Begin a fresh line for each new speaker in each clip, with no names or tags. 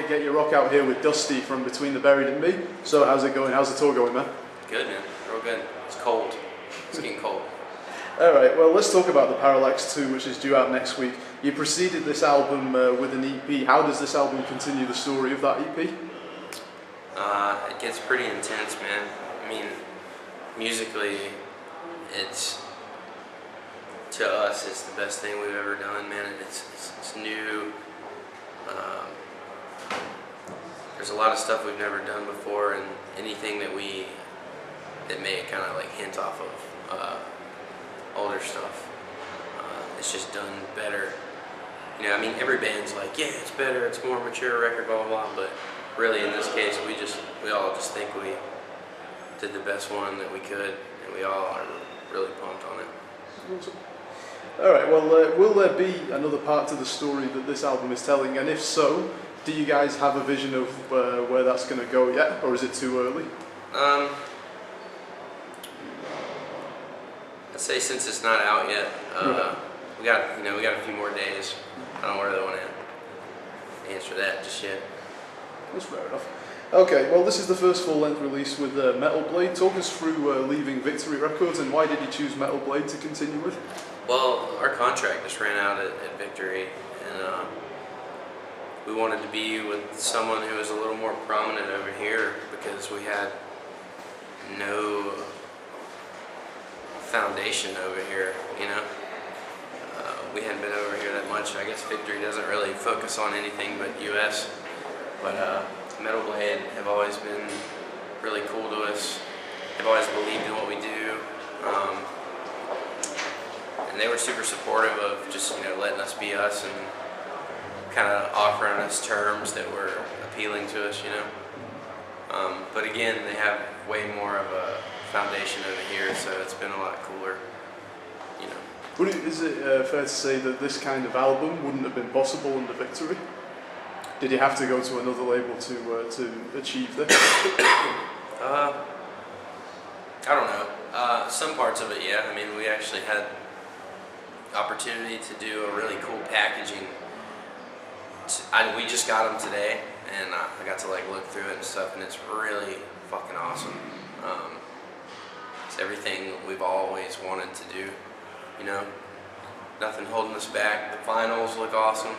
Get Your Rock Out here with Dusty from Between the Buried and Me. So how's it going? How's the tour going, man?
Good, man. Real good. It's cold. It's getting cold.
Alright, well let's talk about the Parallax 2, which is due out next week. You preceded this album with an EP. How does this album continue the story of that EP?
It gets pretty intense, man. I mean, musically, it's, to us, it's the best thing we've ever done, man. It's new. There's a lot of stuff we've never done before, and anything that may kind of like hint off of older stuff. It's just done better. You know, I mean, every band's like, yeah, it's better, it's more mature record, blah, blah, blah, but really in this case, we all just think we did the best one that we could, and we all are really pumped on it.
Awesome. Alright, well, will there be another part to the story that this album is telling, and if so, do you guys have a vision of where that's going to go yet, or is it too early?
I'd say since it's not out yet, we got a few more days. I don't really want to answer that just yet.
That's fair enough. Okay, well this is the first full-length release with Metal Blade. Talk us through leaving Victory Records, and why did you choose Metal Blade to continue with?
Well, our contract just ran out at Victory, and we wanted to be with someone who was a little more prominent over here because we had no foundation over here, you know. We hadn't been over here that much. I guess Victory doesn't really focus on anything but US, but Metal Blade have always been really cool to us. They've always believed in what we do, and they were super supportive of just, you know, letting us be us and kind of offering us terms that were appealing to us, you know. But again, they have way more of a foundation over here, so it's been a lot cooler, you know.
Is it fair to say that this kind of album wouldn't have been possible under Victory? Did you have to go to another label to achieve this?
I don't know. Some parts of it, yeah. I mean, we actually had opportunity to do a really cool packaging. We just got them today, and I got to like look through it and stuff, and it's really fucking awesome. It's everything we've always wanted to do, you know. Nothing holding us back. The vinyls look awesome.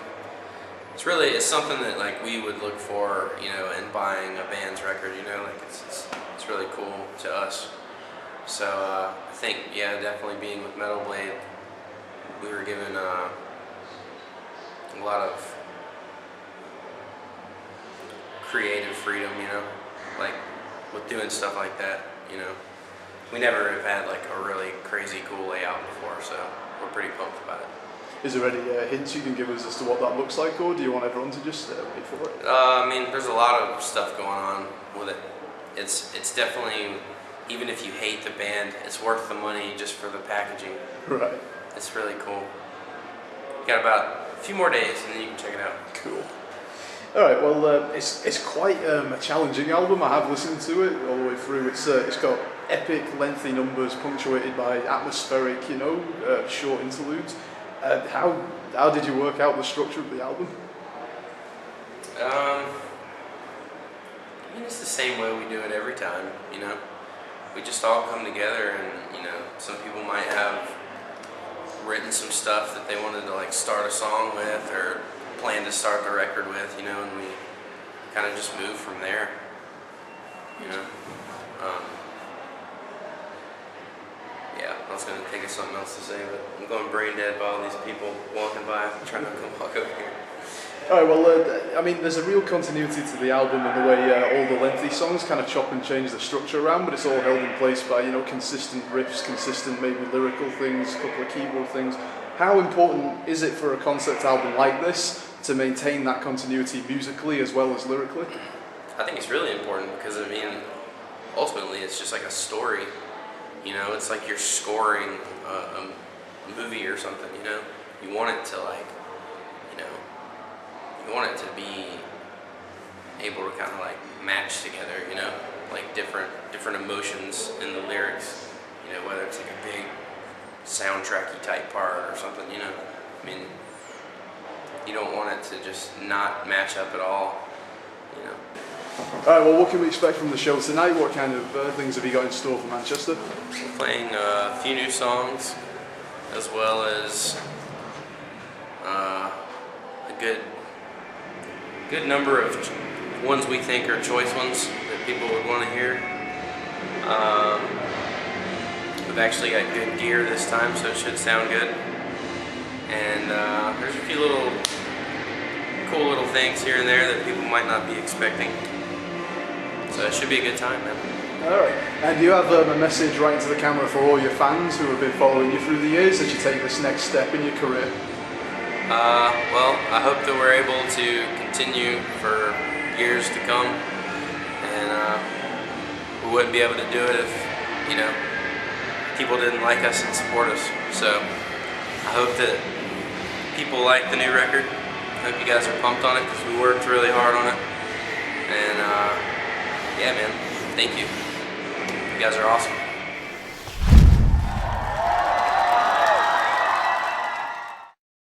It's something that like we would look for, you know, in buying a band's record, you know. Like it's really cool to us. So I think, yeah, definitely being with Metal Blade, we were given a lot of creative freedom, you know, like with doing stuff like that, you know. We never have had like a really crazy cool layout before, so we're pretty pumped about it.
Is there any hints you can give us as to what that looks like, or do you want everyone to just wait for it?
I mean, there's a lot of stuff going on with it. It's definitely, even if you hate the band, it's worth the money just for the packaging.
Right.
It's really cool. Got about a few more days and then you can check it out.
Cool. Alright, well it's quite a challenging album. I have listened to it all the way through. It's got epic, lengthy numbers punctuated by atmospheric, you know, short interludes. How did you work out the structure of the album?
I mean, it's the same way we do it every time, you know. We just all come together, and, you know, some people might have written some stuff that they wanted to like start a song with or plan to start the record with, you know, and we kind of just move from there, you know. Yeah, I was going to think of something else to say, but I'm going brain dead by all these people walking by trying to come walk over here.
Alright, well, I mean, there's a real continuity to the album in the way all the lengthy songs kind of chop and change the structure around, but it's all held in place by, you know, consistent riffs, consistent maybe lyrical things, a couple of keyboard things. How important is it for a concept album like this to maintain that continuity musically as well as lyrically?
I think it's really important because, I mean, ultimately it's just like a story. You know, it's like you're scoring a movie or something, you know. You want it to like, you know, you want it to be able to kind of like match together, you know, like different emotions in the lyrics, you know, whether it's like a big soundtracky type part or something, you know. I mean, you don't want it to just not match up at all. you know.
Alright, well, what can we expect from the show tonight? What kind of things have you got in store for Manchester?
We're playing a few new songs, as well as a good number of ones we think are choice ones that people would want to hear. We've actually got good gear this time, so it should sound good. And there's a few cool little things here and there that people might not be expecting. So it should be a good time, man.
Alright, and do you have a message right into the camera for all your fans who have been following you through the years as you take this next step in your career?
Well, I hope that we're able to continue for years to come, and we wouldn't be able to do it if, you know, people didn't like us and support us. So I hope that people like the new record. I hope you guys are pumped on it, because we worked really hard on it. And yeah, man, thank you. You guys are awesome.